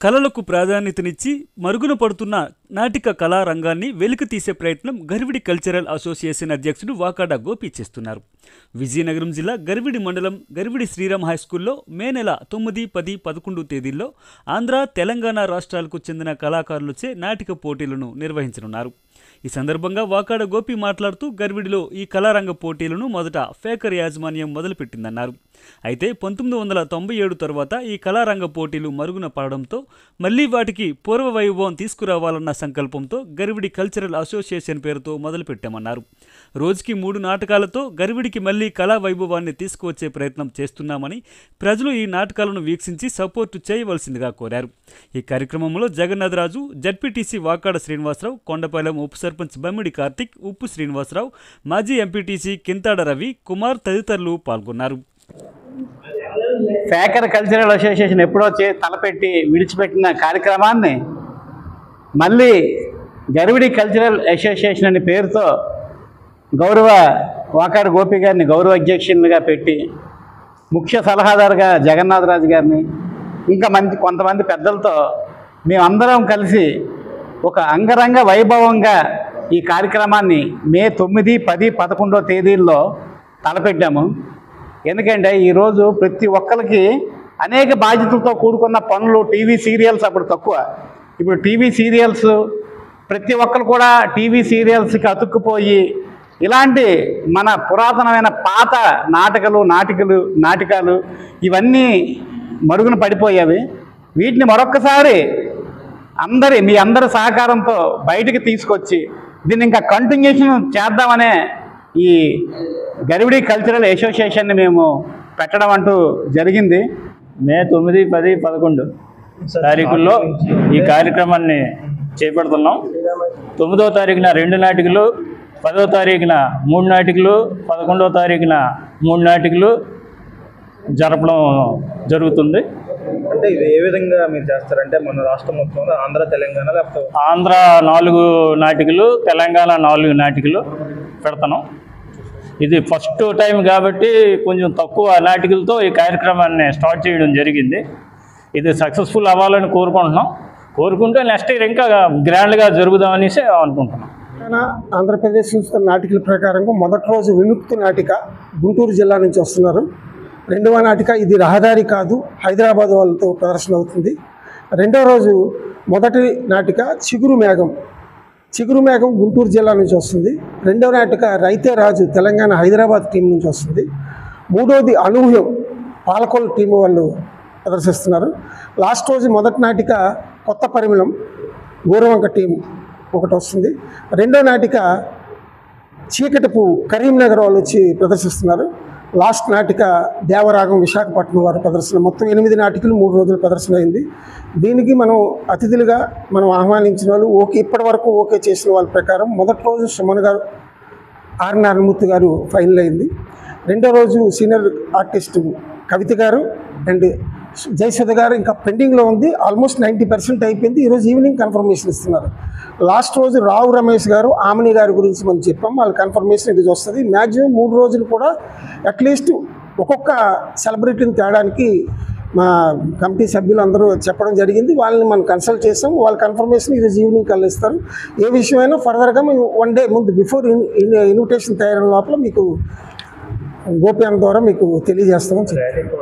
కళలకు ప్రాధాన్యతనిచ్చి మరుగున పడుతున్న నాటిక కళారంగాన్ని వెలికితీసే ప్రయత్నం గరివిడి కల్చరల్ అసోసియేషన్ అధ్యక్షుడు వాకాడ గోపి చేస్తున్నారు. విజయనగరం జిల్లా గరివిడి మండలం గరివిడి శ్రీరామ్ హైస్కూల్లో మే నెల 9, 10, 11 తేదీల్లో ఆంధ్ర, తెలంగాణ రాష్ట్రాలకు చెందిన కళాకారులచే నాటిక పోటీలను నిర్వహించనున్నారు. ఈ సందర్భంగా వాకాడ గోపి మాట్లాడుతూ గరివిడిలో ఈ కళారంగ పోటీలను మొదట ఫేకర్ యాజమాన్యం మొదలుపెట్టిందన్నారు. అయితే 1997 తర్వాత ఈ కళారంగ పోటీలు మరుగున పడడంతో మళ్లీ వాటికి పూర్వ వైభవం తీసుకురావాలన్న సంకల్పంతో గరివిడి కల్చరల్ అసోసియేషన్ పేరుతో మొదలుపెట్టామన్నారు. రోజుకి 3 నాటకాలతో గరివిడికి మళ్లీ కళా వైభవాన్ని తీసుకువచ్చే ప్రయత్నం చేస్తున్నామని, ప్రజలు ఈ నాటకాలను వీక్షించి సపోర్టు చేయవలసిందిగా కోరారు. ఈ కార్యక్రమంలో జగన్నాథరాజు, జడ్పీటీసీ వాకాడ శ్రీనివాసరావు, కొండపాలెం ఉప సర్పంచ్ బమ్మిడి కార్తిక్, ఉప్పు శ్రీనివాసరావు, మాజీ ఎంపీటీసీ కింతాడ రవి కుమార్ తదితరులు పాల్గొన్నారు. ఫేకర్ కల్చరల్ అసోసియేషన్ ఎప్పుడో తలపెట్టి విడిచిపెట్టిన కార్యక్రమాన్ని మళ్ళీ గరివిడి కల్చరల్ అసోసియేషన్ అనే పేరుతో గౌరవ వాకాడ గోపి గారిని గౌరవ అధ్యక్షునిగా పెట్టి, ముఖ్య సలహాదారుగా జగన్నాథరాజు గారిని, ఇంకా కొంతమంది పెద్దలతో మేమందరం కలిసి ఒక అంగరంగ వైభవంగా ఈ కార్యక్రమాన్ని మే 9, 10, 11 తేదీల్లో తలపెట్టాము. ఎందుకంటే ఈరోజు ప్రతి ఒక్కరికి అనేక బాధ్యతలతో కూడుకున్న పనులు, టీవీ సీరియల్స్ అప్పుడు తక్కువ, ఇప్పుడు టీవీ సీరియల్స్ ప్రతి ఒక్కరు కూడా టీవీ సీరియల్స్కి అతుక్కుపోయి ఇలాంటి మన పురాతనమైన పాత నాటకాలు ఇవన్నీ మరుగున పడిపోయేవి. వీటిని మరొక్కసారి మీ అందరి సహకారంతో బయటికి తీసుకొచ్చి దీన్ని ఇంకా కంటిన్యూషన్ చేద్దామనే ఈ గరివిడి కల్చరల్ అసోసియేషన్ని మేము పెట్టడం అంటూ జరిగింది. మే 9, 10, 11 తారీఖుల్లో ఈ కార్యక్రమాన్ని చేపడుతున్నాం. 9వ తారీఖున 2 నాటికలు, 10వ తారీఖున 3 నాటికలు, 11వ తారీఖున 3 నాటికలు జరపడం జరుగుతుంది. అంటే ఇది ఏ విధంగా మీరు చేస్తారంటే మన రాష్ట్రం మొత్తంలో ఆంధ్ర, తెలంగాణ, లేకపోతే ఆంధ్ర 4 నాటికలు, తెలంగాణ 4 నాటికలు పెడతాను. ఇది ఫస్ట్ టైం కాబట్టి కొంచెం తక్కువ నాటికలతో ఈ కార్యక్రమాన్ని స్టార్ట్ చేయడం జరిగింది. ఇది సక్సెస్ఫుల్ అవ్వాలని కోరుకుంటే నెక్స్ట్ ఇయర్ ఇంకా గ్రాండ్గా జరుగుదామనేసి అనుకుంటున్నాం. ఆంధ్రప్రదేశ్ నాటికల ప్రకారంగా మొదటి రోజు విముక్తి నాటిక గుంటూరు జిల్లా నుంచి వస్తున్నారు. 2వ నాటిక ఇది రహదారి కాదు, హైదరాబాద్ వాళ్ళతో ప్రదర్శన అవుతుంది. 2వ రోజు మొదటి నాటిక చిగురు మేఘం గుంటూరు జిల్లా నుంచి వస్తుంది. 2వ నాటిక రైతే రాజు తెలంగాణ హైదరాబాద్ టీం నుంచి వస్తుంది. 3వది అనూహ్యం పాలకొల్లు టీం వాళ్ళు ప్రదర్శిస్తున్నారు. లాస్ట్ రోజు మొదటి నాటిక కొత్త పరిమళం గోరవంక టీం ఒకటి వస్తుంది. 2వ నాటిక చీకటి పువ్వు కరీంనగర్ వాళ్ళు వచ్చి ప్రదర్శిస్తున్నారు. లాస్ట్ నాటిక దేవరాగం విశాఖపట్నం వారి ప్రదర్శన. మొత్తం 8 నాటికలు 3 రోజులు ప్రదర్శన అయింది. దీనికి మనం అతిథులుగా ఆహ్వానించిన వాళ్ళు ఇప్పటి వరకు ఓకే చేసిన వాళ్ళ ప్రకారం మొదటి రోజు సుమన్ గారు, ఆర్ నారాయణమూర్తి గారు ఫైనల్ అయింది. 2వ రోజు సీనియర్ ఆర్టిస్టు కవిత గారు అండ్ జయసుధ గారు ఇంకా పెండింగ్లో ఉంది. ఆల్మోస్ట్ 90% అయిపోయింది. ఈరోజు ఈవినింగ్ కన్ఫర్మేషన్ ఇస్తున్నారు. లాస్ట్ రోజు రావు రమేష్ గారు, ఆమని గారి గురించి మనం చెప్పాం. వాళ్ళ కన్ఫర్మేషన్ ఈరోజు వస్తుంది. మ్యాక్సిమం 3 రోజులు కూడా అట్లీస్ట్ ఒక్కొక్క సెలబ్రిటీని తేడానికి మా కమిటీ సభ్యులు అందరూ చెప్పడం జరిగింది. వాళ్ళని మనం కన్సల్ట్ చేస్తాం. వాళ్ళ కన్ఫర్మేషన్ ఈరోజు ఈవినింగ్ కల్లా ఇస్తారు. ఏ విషయమైనా ఫర్దర్గా మేము 1 డే ముందు బిఫోర్ ఇన్విటేషన్ తయారైన లోపల మీకు గోపి అన్న ద్వారా మీకు తెలియజేస్తామని చెప్పారు.